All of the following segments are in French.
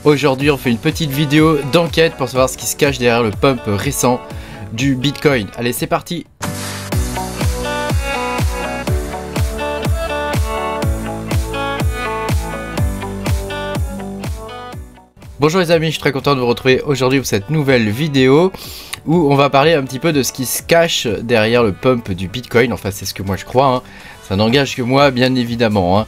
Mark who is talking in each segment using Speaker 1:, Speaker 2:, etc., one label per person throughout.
Speaker 1: Aujourd'hui, on fait une petite vidéo d'enquête pour savoir ce qui se cache derrière le pump récent du Bitcoin. Allez, c'est parti! Bonjour les amis, je suis très content de vous retrouver aujourd'hui pour cette nouvelle vidéo où on va parler un petit peu de ce qui se cache derrière le pump du Bitcoin. Enfin, c'est ce que moi je crois, hein. Ça n'engage que moi, bien évidemment, hein.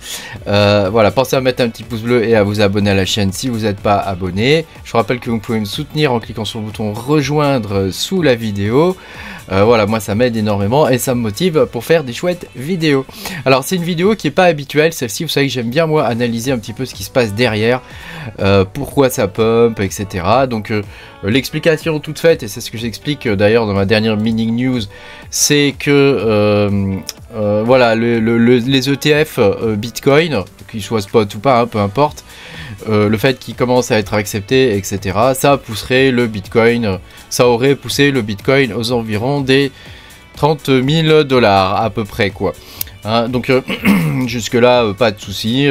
Speaker 1: Voilà, pensez à mettre un petit pouce bleu et à vous abonner à la chaîne si vous n'êtes pas abonné. Je vous rappelle que vous pouvez me soutenir en cliquant sur le bouton rejoindre sous la vidéo. Voilà, moi ça m'aide énormément et ça me motive pour faire des chouettes vidéos. Alors c'est une vidéo qui n'est pas habituelle, celle-ci vous savez que j'aime bien moi analyser un petit peu ce qui se passe derrière, pourquoi ça pump, etc. Donc l'explication toute faite, et c'est ce que j'explique d'ailleurs dans ma dernière mini news, c'est que voilà, les ETF Bitcoin, qu'ils soient spot ou pas, hein, peu importe, le fait qu'ils commencent à être acceptés, etc., ça pousserait le Bitcoin, ça aurait poussé le Bitcoin aux environs des 30 000 $ à peu près, quoi. Hein, donc jusque là, pas de souci,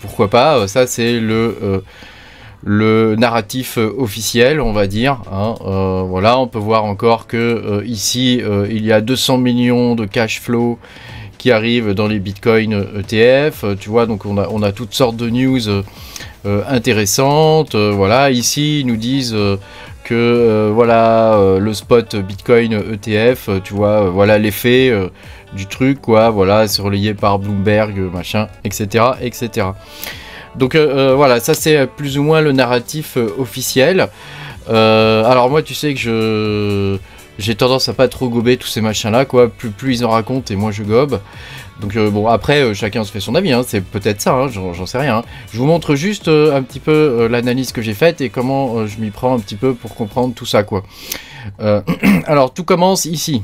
Speaker 1: pourquoi pas, ça c'est le narratif officiel, on va dire, hein. Voilà, on peut voir encore que ici il y a 200 millions de cash flow qui arrivent dans les Bitcoin ETF, tu vois, donc on a toutes sortes de news intéressantes. Voilà, ici ils nous disent que voilà, le spot Bitcoin ETF, tu vois, voilà l'effet du truc, quoi, voilà, c'est relayé par Bloomberg, machin, etc., etc. Donc voilà, ça c'est plus ou moins le narratif officiel. Alors moi, tu sais que j'ai tendance à pas trop gober tous ces machins là, quoi. Plus ils en racontent et moins je gobe. Donc bon, après chacun se fait son avis, hein. C'est peut-être ça, hein, j'en sais rien, hein. Je vous montre juste un petit peu l'analyse que j'ai faite et comment je m'y prends un petit peu pour comprendre tout ça, quoi. Alors tout commence ici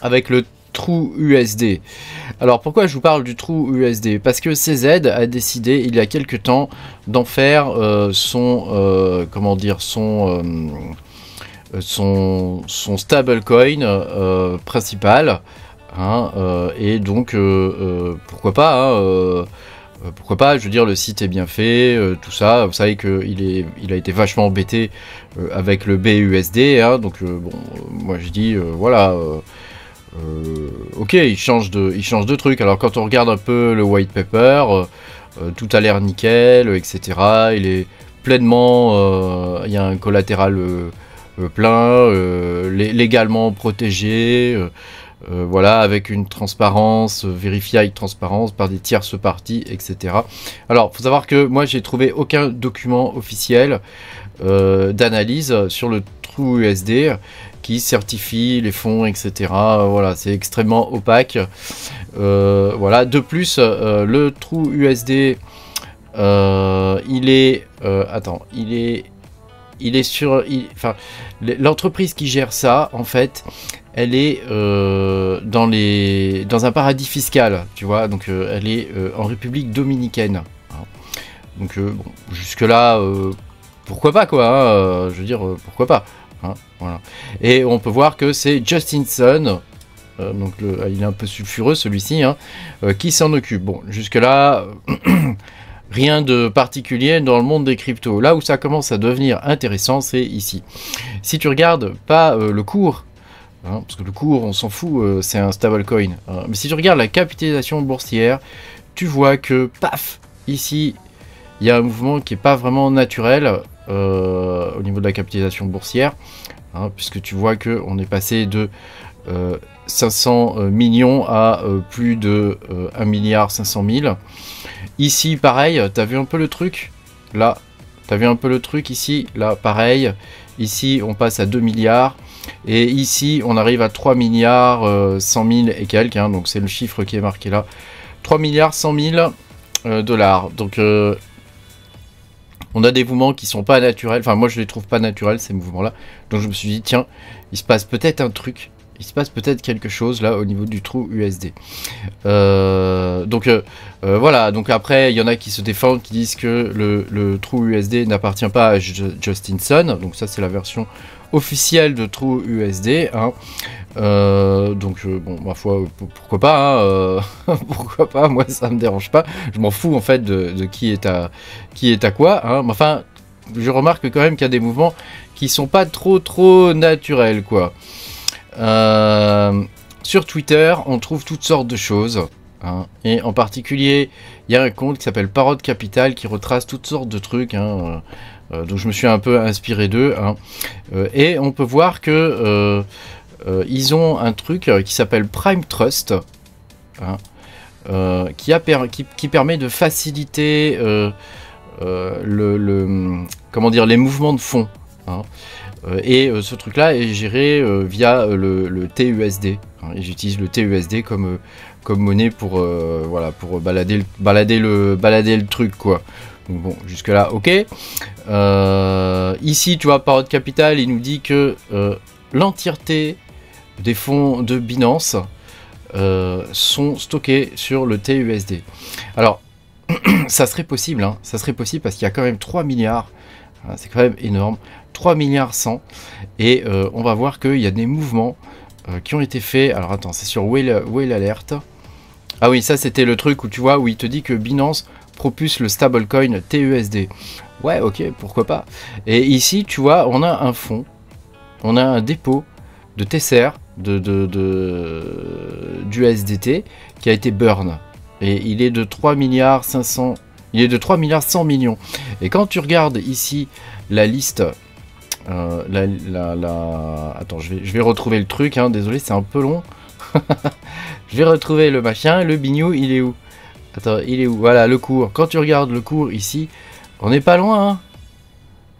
Speaker 1: avec le TrueUSD. Alors pourquoi je vous parle du TrueUSD? Parce que CZ a décidé il y a quelques temps d'en faire comment dire, son stablecoin principal, hein, et donc pourquoi pas, hein, pourquoi pas, je veux dire, le site est bien fait, tout ça, vous savez qu'il a été vachement embêté avec le BUSD, hein, donc bon, moi je dis voilà, ok, il change de truc. Alors quand on regarde un peu le white paper, tout a l'air nickel, etc. Il est pleinement, il y a un collatéral plein, légalement protégé, voilà, avec une transparence, vérifiée avec transparence par des tierces parties, etc. Alors, faut savoir que moi, j'ai trouvé aucun document officiel d'analyse sur le TrueUSD qui certifie les fonds, etc. Voilà, c'est extrêmement opaque. Voilà. De plus, le TrueUSD, il est, attends, il est sur, enfin, l'entreprise qui gère ça, en fait, elle est dans un paradis fiscal, tu vois. Donc, elle est en République dominicaine. Hein. Donc, bon, jusque là, pourquoi pas, quoi. Hein, je veux dire, pourquoi pas. Hein, voilà. Et on peut voir que c'est Justin Sun, donc il est un peu sulfureux celui-ci, hein, qui s'en occupe. Bon, jusque là, rien de particulier dans le monde des cryptos. Là où ça commence à devenir intéressant, c'est ici. Si tu regardes pas le cours, hein, parce que le cours, on s'en fout, c'est un stablecoin. Hein, mais si tu regardes la capitalisation boursière, tu vois que, paf, ici, il y a un mouvement qui n'est pas vraiment naturel. Au niveau de la capitalisation boursière, hein, puisque tu vois que on est passé de 500 millions à plus de 1 milliard 500 000. Ici pareil, tu as vu un peu le truc là, tu as vu un peu le truc ici, là pareil, ici on passe à 2 milliards et ici on arrive à 3 milliards 100 000 et quelques, hein, donc c'est le chiffre qui est marqué là, 3 milliards 100 000 $. Donc on a des mouvements qui sont pas naturels, enfin moi je les trouve pas naturels ces mouvements là, donc je me suis dit tiens, il se passe peut-être un truc, il se passe peut-être quelque chose là au niveau du TrueUSD. Donc voilà, donc après il y en a qui se défendent, qui disent que le TrueUSD n'appartient pas à Justin Sun, donc ça c'est la version officiel de TrueUSD. Hein. Donc bon, ma foi, pourquoi pas, hein, pourquoi pas, moi ça me dérange pas, je m'en fous en fait de qui est à quoi, hein. Enfin, je remarque quand même qu'il y a des mouvements qui sont pas trop naturels, quoi. Sur Twitter, on trouve toutes sortes de choses, hein, et en particulier, il y a un compte qui s'appelle Parrot Capital qui retrace toutes sortes de trucs, hein, donc je me suis un peu inspiré d'eux, hein, et on peut voir que ils ont un truc qui s'appelle Prime Trust, hein, qui permet de faciliter comment dire, les mouvements de fonds, hein. Et ce truc là est géré via le TUSD, hein, et j'utilise le TUSD comme monnaie pour voilà, pour balader le truc, quoi. Donc bon, jusque là ok. Ici tu vois, Parrot Capital, il nous dit que l'entièreté des fonds de Binance sont stockés sur le TUSD. Alors ça serait possible, hein, ça serait possible parce qu'il y a quand même 3 milliards, hein, c'est quand même énorme, 3 milliards 100, et on va voir qu'il y a des mouvements qui ont été faits. Alors attends, c'est sur Whale Alert. Ah oui, ça c'était le truc où tu vois, où il te dit que Binance propulse le stablecoin TUSD. Ouais, ok, pourquoi pas. Et ici, tu vois, on a un fonds, on a un dépôt de TSR du SDT qui a été burn. Et il est de 3 milliards 500, il est de 3 milliards 100 millions. Et quand tu regardes ici la liste, attends, je vais retrouver le truc, hein, désolé, c'est un peu long. Je vais retrouver le machin, le bignou, il est où? Attends, il est où? Voilà, le cours. Quand tu regardes le cours ici, on n'est pas loin, hein.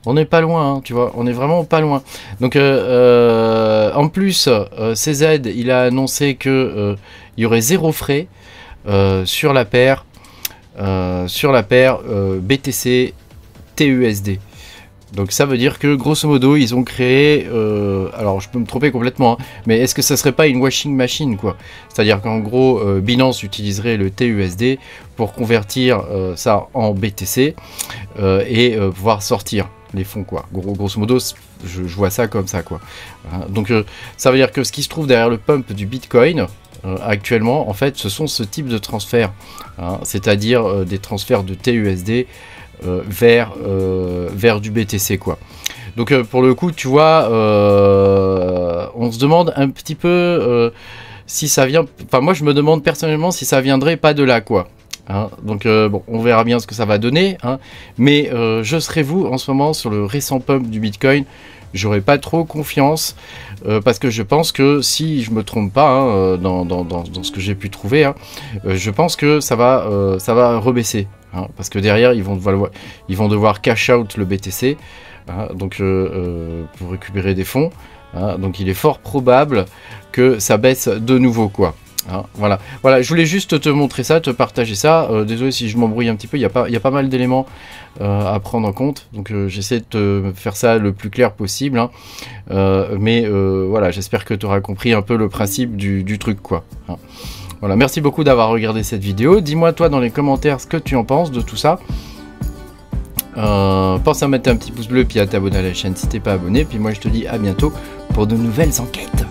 Speaker 1: On n'est pas loin, hein, tu vois, on est vraiment pas loin. Donc, en plus, CZ, il a annoncé que il y aurait 0 frais sur la paire BTC TUSD. Donc ça veut dire que grosso modo ils ont créé, alors je peux me tromper complètement, hein, mais est-ce que ça serait pas une washing machine, quoi? C'est-à-dire qu'en gros Binance utiliserait le TUSD pour convertir ça en BTC et pouvoir sortir les fonds, quoi. Grosso modo je vois ça comme ça, quoi. Donc ça veut dire que ce qui se trouve derrière le pump du Bitcoin actuellement, en fait, ce sont ce type de transferts, hein, c'est-à-dire des transferts de TUSD vers du BTC, quoi. Donc pour le coup, tu vois, on se demande un petit peu si ça vient. Enfin, moi, je me demande personnellement si ça viendrait pas de là, quoi. Hein, donc bon, on verra bien ce que ça va donner, hein, mais je serais vous en ce moment sur le récent pump du Bitcoin. J'aurais pas trop confiance parce que je pense que si je me trompe pas, hein, dans ce que j'ai pu trouver, hein, je pense que ça va rebaisser, hein, parce que derrière ils vont devoir cash out le BTC, hein, donc pour récupérer des fonds, hein, donc il est fort probable que ça baisse de nouveau, quoi. Hein, voilà, je voulais juste te montrer ça, te partager ça. Désolé si je m'embrouille un petit peu, il y a pas mal d'éléments à prendre en compte, donc j'essaie de te faire ça le plus clair possible, hein. Mais voilà, j'espère que tu auras compris un peu le principe du truc, quoi. Hein. Voilà, merci beaucoup d'avoir regardé cette vidéo. Dis-moi toi dans les commentaires ce que tu en penses de tout ça. Pense à mettre un petit pouce bleu puis à t'abonner à la chaîne si t'es pas abonné. Puis moi je te dis à bientôt pour de nouvelles enquêtes.